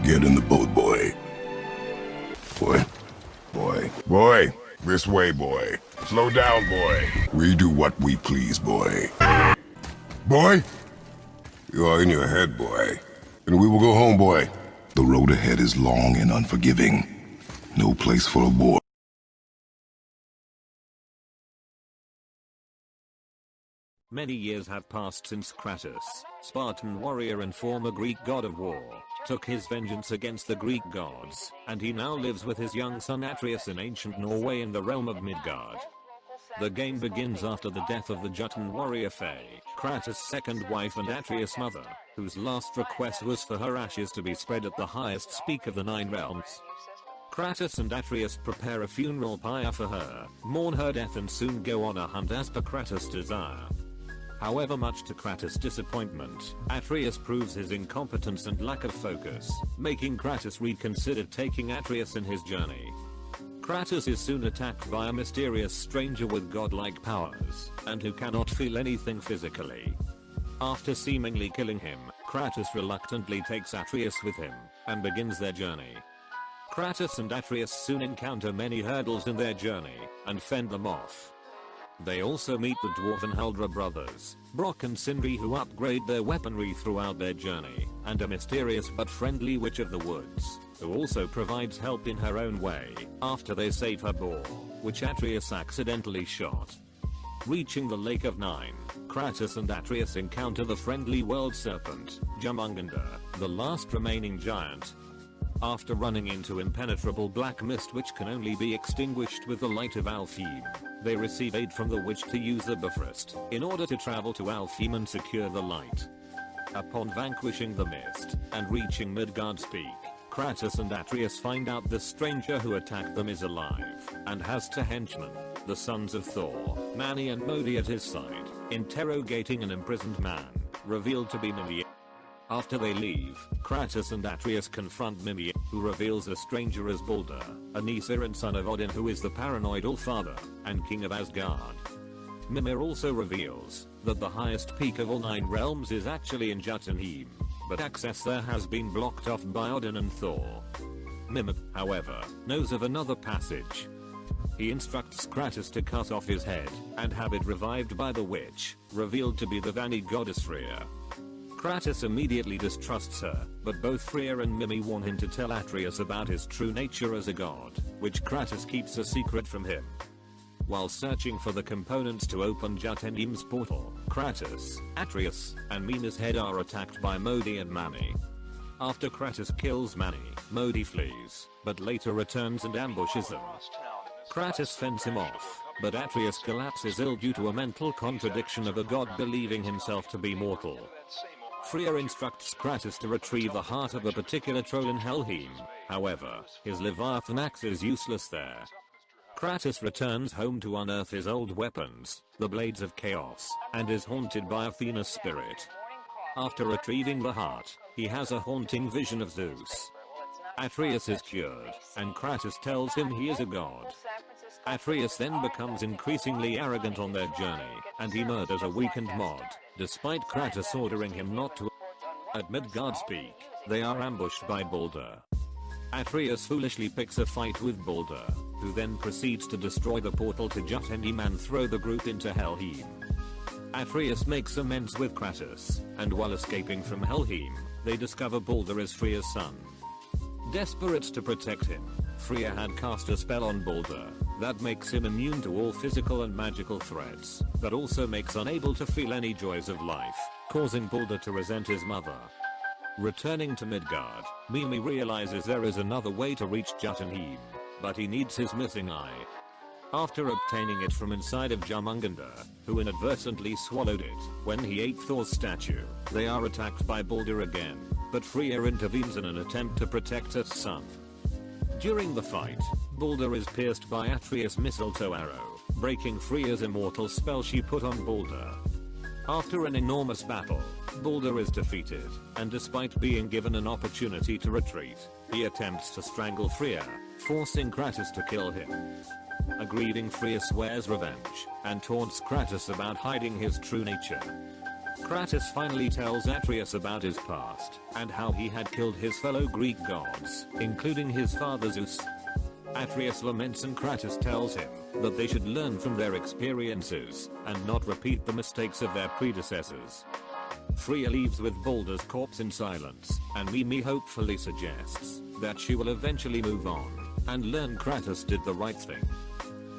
Get in the boat, boy. Boy, this way, boy. Slow down, boy. We do what we please, boy. Boy? You are in your head, boy. And we will go home, boy. The road ahead is long and unforgiving. No place for a boy. Many years have passed since Kratos, Spartan warrior and former Greek god of war, took his vengeance against the Greek gods, and he now lives with his young son Atreus in ancient Norway in the realm of Midgard. The game begins after the death of the Jotun warrior Faye, Kratos' second wife and Atreus' mother, whose last request was for her ashes to be spread at the highest peak of the Nine Realms. Kratos and Atreus prepare a funeral pyre for her, mourn her death and soon go on a hunt as per Kratos' desire. However, much to Kratos' disappointment, Atreus proves his incompetence and lack of focus, making Kratos reconsider taking Atreus in his journey. Kratos is soon attacked by a mysterious stranger with godlike powers, and who cannot feel anything physically. After seemingly killing him, Kratos reluctantly takes Atreus with him, and begins their journey. Kratos and Atreus soon encounter many hurdles in their journey, and fend them off. They also meet the dwarven Huldra brothers, Brock and Sindri, who upgrade their weaponry throughout their journey, and a mysterious but friendly witch of the woods, who also provides help in her own way, after they save her boar, which Atreus accidentally shot. Reaching the Lake of Nine, Kratos and Atreus encounter the friendly world serpent, Jomungandr, the last remaining giant. After running into impenetrable black mist which can only be extinguished with the light of Alfheim, they receive aid from the witch to use the Bifrost in order to travel to Alfheim and secure the light. Upon vanquishing the mist and reaching Midgard's peak, Kratos and Atreus find out the stranger who attacked them is alive and has two henchmen, the sons of Thor, Mani and Modi, at his side, interrogating an imprisoned man, revealed to be Mimir. After they leave, Kratos and Atreus confront Mimir, who reveals the stranger as Baldur, a Aesir and son of Odin, who is the paranoid All-Father and king of Asgard. Mimir also reveals that the highest peak of all Nine Realms is actually in Jotunheim, but access there has been blocked off by Odin and Thor. Mimir, however, knows of another passage. He instructs Kratos to cut off his head and have it revived by the witch, revealed to be the Vanni goddess Freya. Kratos immediately distrusts her, but both Freya and Mimi warn him to tell Atreus about his true nature as a god, which Kratos keeps a secret from him. While searching for the components to open Jotunheim's portal, Kratos, Atreus, and Mimir's head are attacked by Modi and Mani. After Kratos kills Mani, Modi flees, but later returns and ambushes them. Kratos fends him off, but Atreus collapses ill due to a mental contradiction of a god believing himself to be mortal. Freya instructs Kratos to retrieve the heart of a particular troll in Helheim, however, his Leviathan axe is useless there. Kratos returns home to unearth his old weapons, the Blades of Chaos, and is haunted by Athena's spirit. After retrieving the heart, he has a haunting vision of Zeus. Atreus is cured, and Kratos tells him he is a god. Atreus then becomes increasingly arrogant on their journey, and he murders a weakened Mod, despite Kratos ordering him not to. At Midgard's peak, they are ambushed by Baldur. Atreus foolishly picks a fight with Baldur, who then proceeds to destroy the portal to Jotunheim and throw the group into Helheim. Atreus makes amends with Kratos, and while escaping from Helheim, they discover Baldur is Freya's son. Desperate to protect him, Freya had cast a spell on Baldur that makes him immune to all physical and magical threats, but also makes unable to feel any joys of life, causing Baldur to resent his mother. Returning to Midgard, Mimi realizes there is another way to reach Jotunheim, but he needs his missing eye. After obtaining it from inside of Jomungandr, who inadvertently swallowed it when he ate Thor's statue, they are attacked by Baldur again, but Freya intervenes in an attempt to protect her son. During the fight, Baldur is pierced by Atreus' mistletoe arrow, breaking Freya's immortal spell she put on Baldur. After an enormous battle, Baldur is defeated, and despite being given an opportunity to retreat, he attempts to strangle Freya, forcing Kratos to kill him. A grieving Freya swears revenge, and taunts Kratos about hiding his true nature. Kratos finally tells Atreus about his past and how he had killed his fellow Greek gods, including his father Zeus. Atreus laments and Kratos tells him that they should learn from their experiences and not repeat the mistakes of their predecessors. Freya leaves with Baldur's corpse in silence, and Mimi hopefully suggests that she will eventually move on and learn Kratos did the right thing.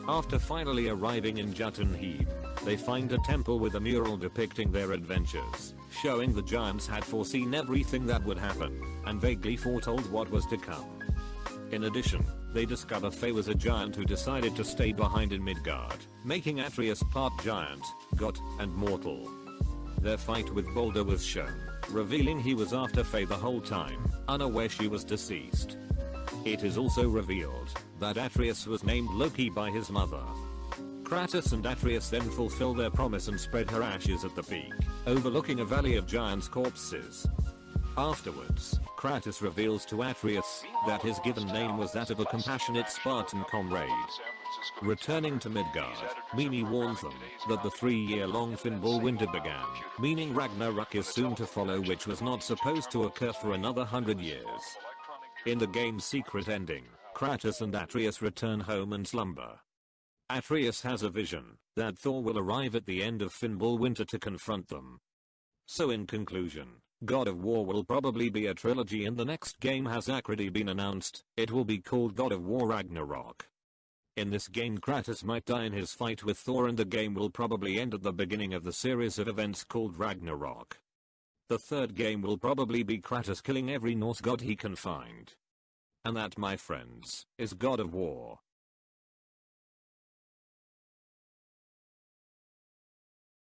After finally arriving in Jotunheim, they find a temple with a mural depicting their adventures, showing the giants had foreseen everything that would happen and vaguely foretold what was to come. In addition, they discover Faye was a giant who decided to stay behind in Midgard, making Atreus part giant, god, and mortal. Their fight with Baldur was shown, revealing he was after Faye the whole time, unaware she was deceased. It is also revealed that Atreus was named Loki by his mother. Kratos and Atreus then fulfill their promise and spread her ashes at the peak, overlooking a valley of giants' corpses. Afterwards, Kratos reveals to Atreus that his given name was that of a compassionate Spartan comrade. Returning to Midgard, Mimi warns them that the 3-year-long Finnball winter began, meaning Ragnarok is soon to follow, which was not supposed to occur for another 100 years. In the game's secret ending, Kratos and Atreus return home and slumber. Atreus has a vision that Thor will arrive at the end of Finnball winter to confront them. So in conclusion, God of War will probably be a trilogy, and the next game has already been announced. It will be called God of War Ragnarok. In this game, Kratos might die in his fight with Thor, and the game will probably end at the beginning of the series of events called Ragnarok. The third game will probably be Kratos killing every Norse god he can find. And that, my friends, is God of War.